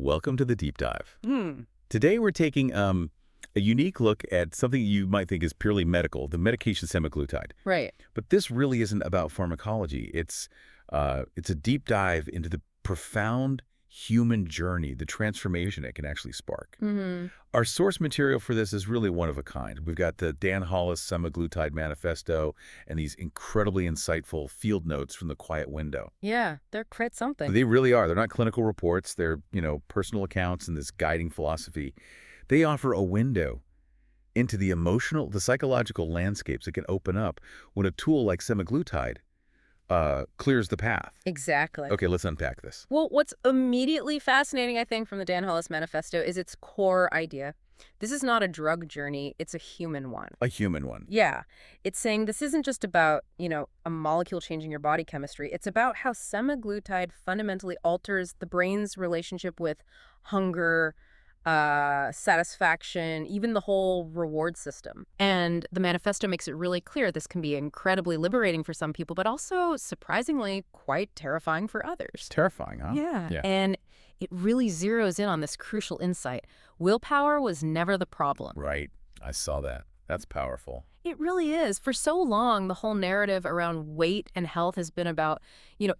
Welcome to the deep dive. Hmm. Today we're taking a unique look at something you might think is purely medical, the medication semaglutide. Right. But this really isn't about pharmacology. It's a deep dive into the profound human journey, the transformation it can actually spark. Mm-hmm. Our source material for this is really one of a kind. We've got the Dan Hollis Semaglutide Manifesto and these incredibly insightful field notes from the Quiet Window. Yeah, they're quite something. They really are. They're not clinical reports. They're, personal accounts and this guiding philosophy. They offer a window into the emotional, the psychological landscapes that can open up when a tool like semaglutide clears the path. Exactly. Okay, let's unpack this. Well, what's immediately fascinating, I think, from the Dan Hollis Manifesto is its core idea. This is not a drug journey, it's a human one. A human one. Yeah. It's saying this isn't just about, a molecule changing your body chemistry. It's about how semaglutide fundamentally alters the brain's relationship with hunger, satisfaction, even the whole reward system. And the manifesto makes it really clear this can be incredibly liberating for some people, but also surprisingly quite terrifying for others. Terrifying, huh? Yeah. And it really zeroes in on this crucial insight. Willpower was never the problem. Right. I saw that. That's powerful. It really is. For so long, the whole narrative around weight and health has been about,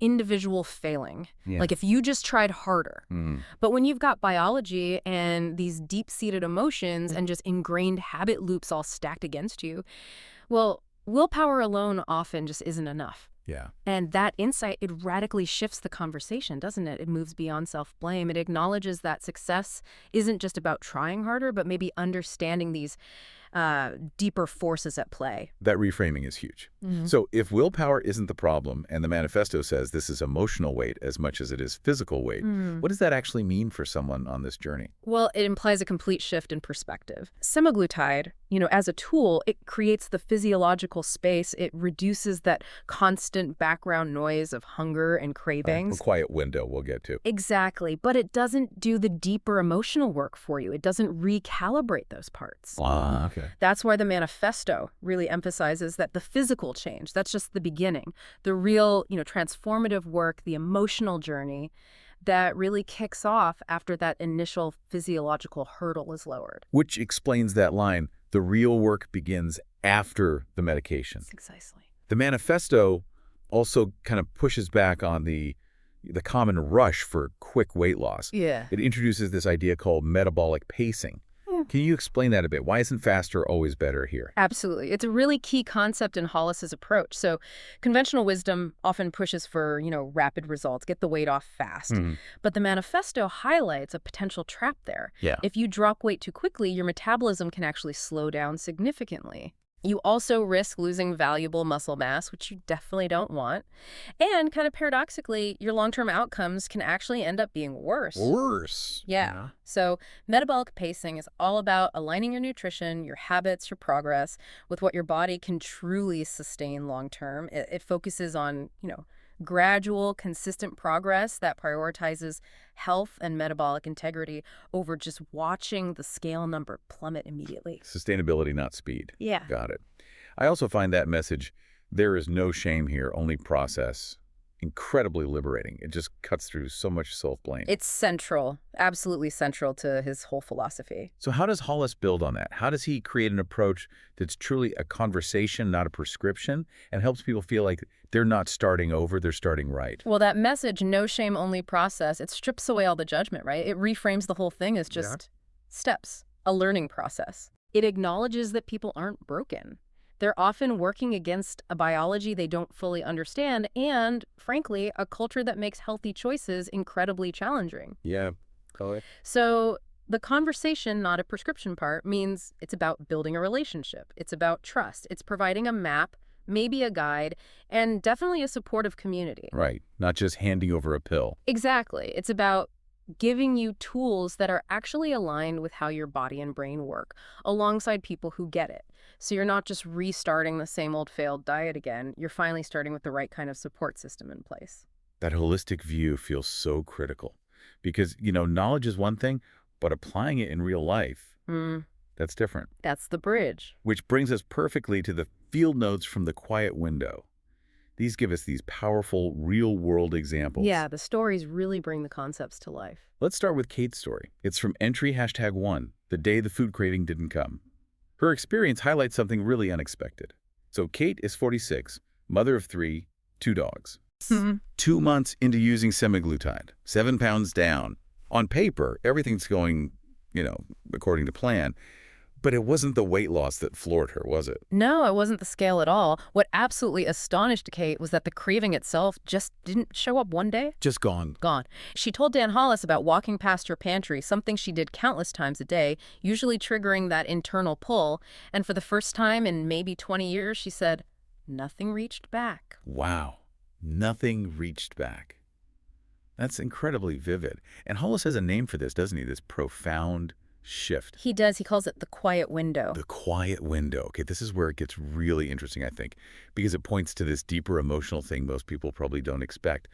individual failing. Yeah. Like if you just tried harder. Mm. But when you've got biology and these deep-seated emotions and just ingrained habit loops all stacked against you, well, willpower alone often just isn't enough. Yeah. And that insight, it radically shifts the conversation, doesn't it? It moves beyond self-blame. It acknowledges that success isn't just about trying harder, but maybe understanding these deeper forces at play. That reframing is huge. Mm-hmm. So if willpower isn't the problem, and the manifesto says this is emotional weight as much as it is physical weight, what does that actually mean for someone on this journey? Well, it implies a complete shift in perspective. Semaglutide, as a tool, it creates the physiological space. It reduces that constant background noise of hunger and cravings. A quiet window we'll get to. Exactly. But it doesn't do the deeper emotional work for you. It doesn't recalibrate those parts. Ah, okay. That's why the manifesto really emphasizes that the physical change, that's just the beginning. The real, transformative work, the emotional journey that really kicks off after that initial physiological hurdle is lowered. Which explains that line, the real work begins after the medication. Precisely. The manifesto also kind of pushes back on the common rush for quick weight loss. Yeah. It introduces this idea called metabolic pacing. Can you explain that a bit? Why isn't faster always better here? Absolutely. It's a really key concept in Hollis's approach. So conventional wisdom often pushes for, rapid results, get the weight off fast. But the manifesto highlights a potential trap there. Yeah. If you drop weight too quickly, your metabolism can actually slow down significantly. You also risk losing valuable muscle mass, which you definitely don't want. And kind of paradoxically, your long-term outcomes can actually end up being worse. Worse. Yeah. So metabolic pacing is all about aligning your nutrition, your habits, your progress with what your body can truly sustain long-term. It focuses on, gradual, consistent progress that prioritizes health and metabolic integrity over just watching the scale number plummet immediately. Sustainability, not speed. Yeah. Got it. I also find that message, there is no shame here, only process, incredibly liberating. It just cuts through so much self-blame. It's central, absolutely central to his whole philosophy. So how does Hollis build on that? How does he create an approach that's truly a conversation, not a prescription, and helps people feel like they're not starting over, they're starting right? Well, that message, no shame, only process, it strips away all the judgment, right? It reframes the whole thing as just steps, a learning process. It acknowledges that people aren't broken. They're often working against a biology they don't fully understand and, frankly, a culture that makes healthy choices incredibly challenging. Yeah. Totally. So the conversation, not a prescription part, means it's about building a relationship. It's about trust. It's providing a map, maybe a guide, and definitely a supportive community. Right. Not just handing over a pill. Exactly. It's about giving you tools that are actually aligned with how your body and brain work, alongside people who get it. So you're not just restarting the same old failed diet again. You're finally starting with the right kind of support system in place. That holistic view feels so critical because, knowledge is one thing, but applying it in real life, that's different. That's the bridge. Which brings us perfectly to the field notes from the Quiet Window. These give us these powerful, real-world examples. Yeah, the stories really bring the concepts to life. Let's start with Kate's story. It's from entry #1, the day the food craving didn't come. Her experience highlights something really unexpected. So Kate is 46, mother of 3, 2 dogs. Mhm. 2 months into using semaglutide, 7 pounds down. On paper, everything's going, according to plan. But it wasn't the weight loss that floored her, was it? No, it wasn't the scale at all. What absolutely astonished Kate was that the craving itself just didn't show up one day. Just gone. Gone. She told Dan Hollis about walking past her pantry, something she did countless times a day, usually triggering that internal pull. And for the first time in maybe 20 years, she said, nothing reached back. Wow. Nothing reached back. That's incredibly vivid. And Hollis has a name for this, doesn't he? This profound shift. He does. He calls it the quiet window. The quiet window. Okay, this is where it gets really interesting, I think, because it points to this deeper emotional thing most people probably don't expect.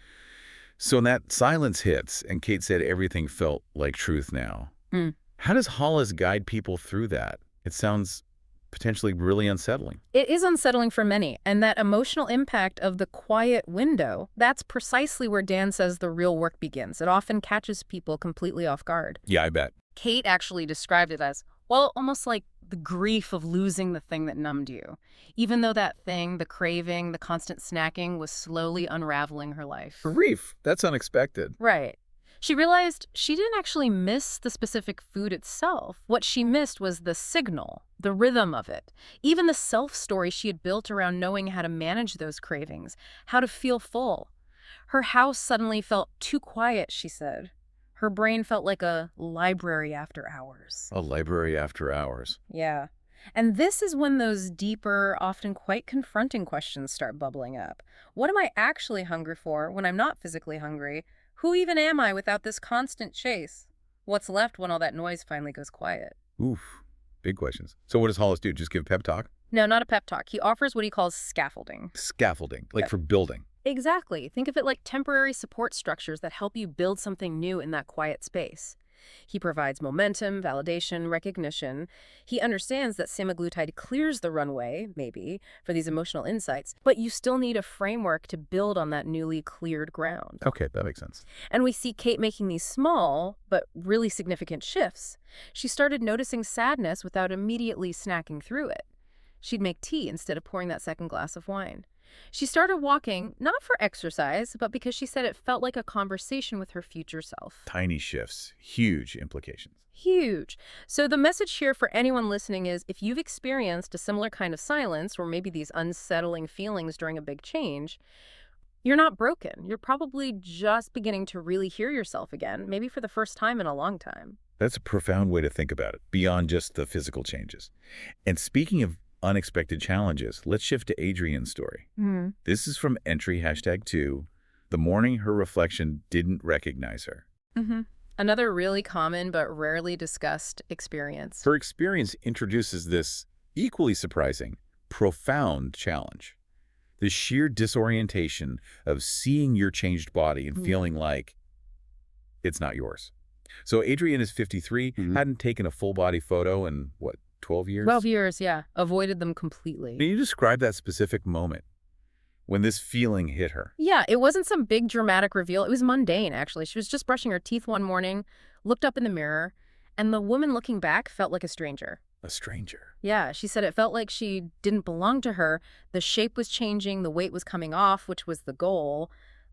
So when that silence hits, and Kate said everything felt like truth now, Mm. how does Hollis guide people through that? It sounds potentially really unsettling. It is unsettling for many, and that emotional impact of the quiet window, that's precisely where Dan says the real work begins. It often catches people completely off guard. Yeah, I bet. Kate actually described it as, well, almost like the grief of losing the thing that numbed you. Even though that thing, the craving, the constant snacking, was slowly unraveling her life. Grief. That's unexpected. Right. She realized she didn't actually miss the specific food itself. What she missed was the signal, the rhythm of it, even the self-story she had built around knowing how to manage those cravings, how to feel full. Her house suddenly felt too quiet, she said. Her brain felt like a library after hours. A library after hours. Yeah. And this is when those deeper, often quite confronting questions start bubbling up. What am I actually hungry for when I'm not physically hungry? Who even am I without this constant chase? What's left when all that noise finally goes quiet? Oof. Big questions. So what does Hollis do? Just give pep talk? No, not a pep talk. He offers what he calls scaffolding. Scaffolding, like for building. Exactly. Think of it like temporary support structures that help you build something new in that quiet space. He provides momentum, validation, recognition. He understands that semaglutide clears the runway, maybe, for these emotional insights, but you still need a framework to build on that newly cleared ground. Okay, that makes sense. And we see Kate making these small, but really significant shifts. She started noticing sadness without immediately snacking through it. She'd make tea instead of pouring that second glass of wine. She started walking, not for exercise, but because she said it felt like a conversation with her future self. Tiny shifts, huge implications. Huge. So the message here for anyone listening is if you've experienced a similar kind of silence or maybe these unsettling feelings during a big change, you're not broken. You're probably just beginning to really hear yourself again, maybe for the first time in a long time. That's a profound way to think about it, beyond just the physical changes. And speaking of unexpected challenges, let's shift to Adrienne's story. This is from entry #2, the morning her reflection didn't recognize her. Another really common but rarely discussed experience. Her experience introduces this equally surprising, profound challenge. The sheer disorientation of seeing your changed body and feeling like it's not yours. So Adrienne is 53, hadn't taken a full-body photo in, 12 years? 12 years, yeah. Avoided them completely. Can you describe that specific moment when this feeling hit her? Yeah, it wasn't some big dramatic reveal. It was mundane, actually. She was just brushing her teeth one morning, looked up in the mirror, and the woman looking back felt like a stranger. A stranger. Yeah, she said it felt like she didn't belong to her. The shape was changing, the weight was coming off, which was the goal,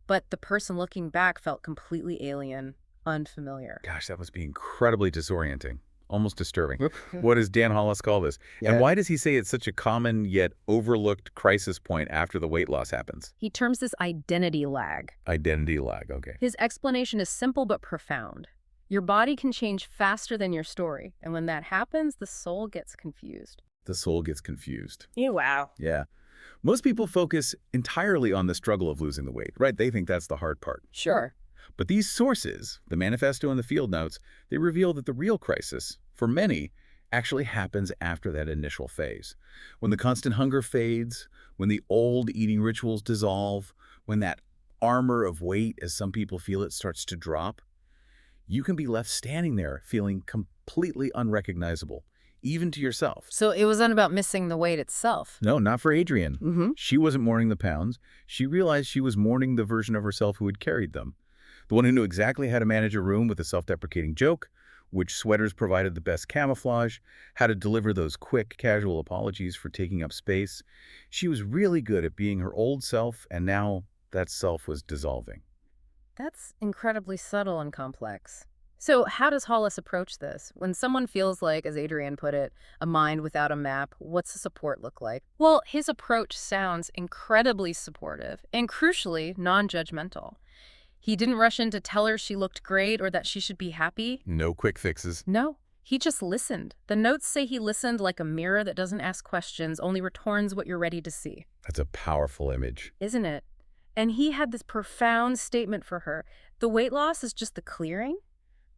but the person looking back felt completely alien, unfamiliar. Gosh, that must be incredibly disorienting. Almost disturbing. What does Dan Hollis call this? And why does he say it's such a common yet overlooked crisis point after the weight loss happens? He terms this identity lag. Identity lag, okay. His explanation is simple but profound. Your body can change faster than your story, and when that happens, the soul gets confused. The soul gets confused. Yeah, wow. Yeah. Most people focus entirely on the struggle of losing the weight, right? They think that's the hard part. Sure. But these sources, the manifesto and the field notes, they reveal that the real crisis, for many, actually happens after that initial phase. When the constant hunger fades, when the old eating rituals dissolve, when that armor of weight, as some people feel it, starts to drop, you can be left standing there feeling completely unrecognizable, even to yourself. So it wasn't about missing the weight itself. No, not for Adrienne. Mm-hmm. She wasn't mourning the pounds. She realized she was mourning the version of herself who had carried them. The one who knew exactly how to manage a room with a self-deprecating joke, which sweaters provided the best camouflage, how to deliver those quick, casual apologies for taking up space. She was really good at being her old self, and now that self was dissolving. That's incredibly subtle and complex. So how does Hollis approach this? When someone feels like, as Adrienne put it, a mind without a map, what's the support look like? Well, his approach sounds incredibly supportive and crucially non-judgmental. He didn't rush in to tell her she looked great or that she should be happy. No quick fixes. No, he just listened. The notes say he listened like a mirror that doesn't ask questions, only returns what you're ready to see. That's a powerful image. Isn't it? And he had this profound statement for her. The weight loss is just the clearing.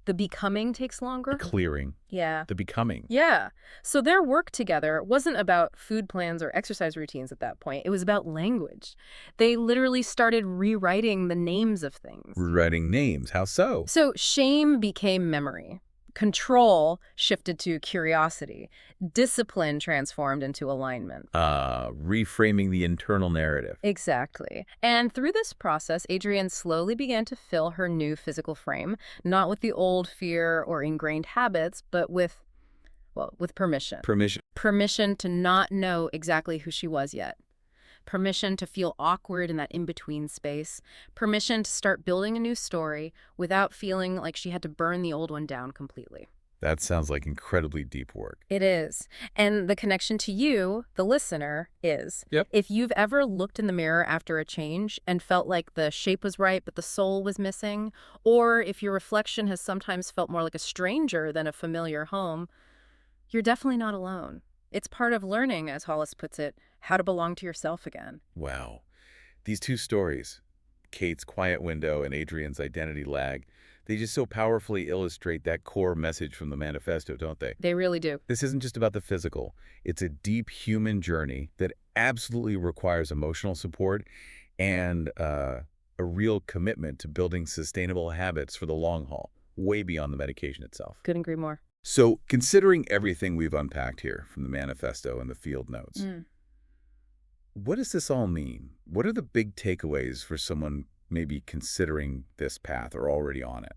The becoming takes longer. The clearing. Yeah. The becoming. Yeah. So their work together wasn't about food plans or exercise routines at that point. It was about language. They literally started rewriting the names of things. Writing names. How so? So shame became memory. Control shifted to curiosity. Discipline transformed into alignment. Reframing the internal narrative. Exactly. And through this process, Adrienne slowly began to fill her new physical frame, not with the old fear or ingrained habits, but with, well, with permission. Permission. Permission to not know exactly who she was yet. Permission to feel awkward in that in-between space. Permission to start building a new story without feeling like she had to burn the old one down completely. That sounds like incredibly deep work. It is. And the connection to you, the listener, is. Yep. If you've ever looked in the mirror after a change and felt like the shape was right but the soul was missing, or if your reflection has sometimes felt more like a stranger than a familiar home, you're definitely not alone. It's part of learning, as Hollis puts it, how to belong to yourself again. Wow. These two stories, Kate's quiet window and Adrienne's identity lag, they just so powerfully illustrate that core message from the manifesto, don't they? They really do. This isn't just about the physical. It's a deep human journey that absolutely requires emotional support and a real commitment to building sustainable habits for the long haul, way beyond the medication itself. Couldn't agree more. So, considering everything we've unpacked here from the manifesto and the field notes, what does this all mean? What are the big takeaways for someone maybe considering this path or already on it?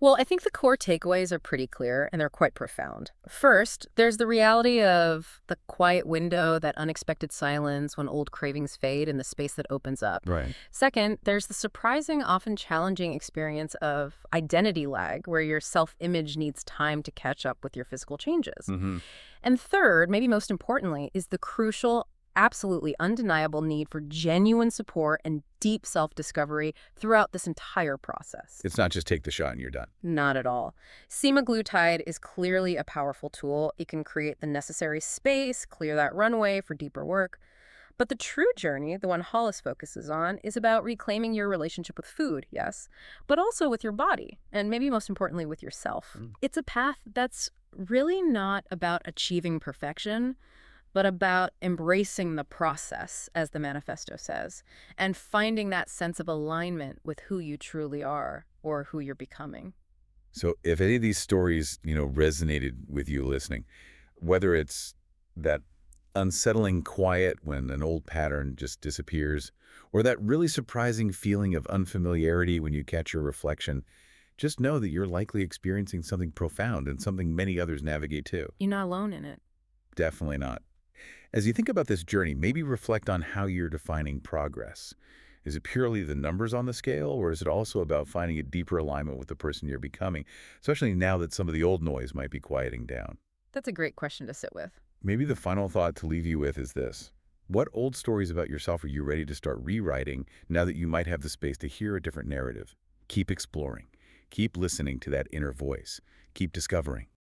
Well, I think the core takeaways are pretty clear, and they're quite profound. First, there's the reality of the quiet window, that unexpected silence when old cravings fade and the space that opens up. Right. Second, there's the surprising, often challenging experience of identity lag, where your self-image needs time to catch up with your physical changes. And third, maybe most importantly, is the crucial, absolutely undeniable need for genuine support and deep self-discovery throughout this entire process. It's not just take the shot and you're done. Not at all. Semaglutide is clearly a powerful tool. It can create the necessary space, clear that runway for deeper work. But the true journey, the one Hollis focuses on, is about reclaiming your relationship with food, yes, but also with your body, and maybe most importantly with yourself. It's a path that's really not about achieving perfection, but about embracing the process, as the manifesto says, and finding that sense of alignment with who you truly are or who you're becoming. So if any of these stories, resonated with you listening, whether it's that unsettling quiet when an old pattern just disappears, or that really surprising feeling of unfamiliarity when you catch your reflection, just know that you're likely experiencing something profound and something many others navigate too. You're not alone in it. Definitely not. As you think about this journey, maybe reflect on how you're defining progress. Is it purely the numbers on the scale, or is it also about finding a deeper alignment with the person you're becoming, especially now that some of the old noise might be quieting down? That's a great question to sit with. Maybe the final thought to leave you with is this. What old stories about yourself are you ready to start rewriting now that you might have the space to hear a different narrative? Keep exploring. Keep listening to that inner voice. Keep discovering.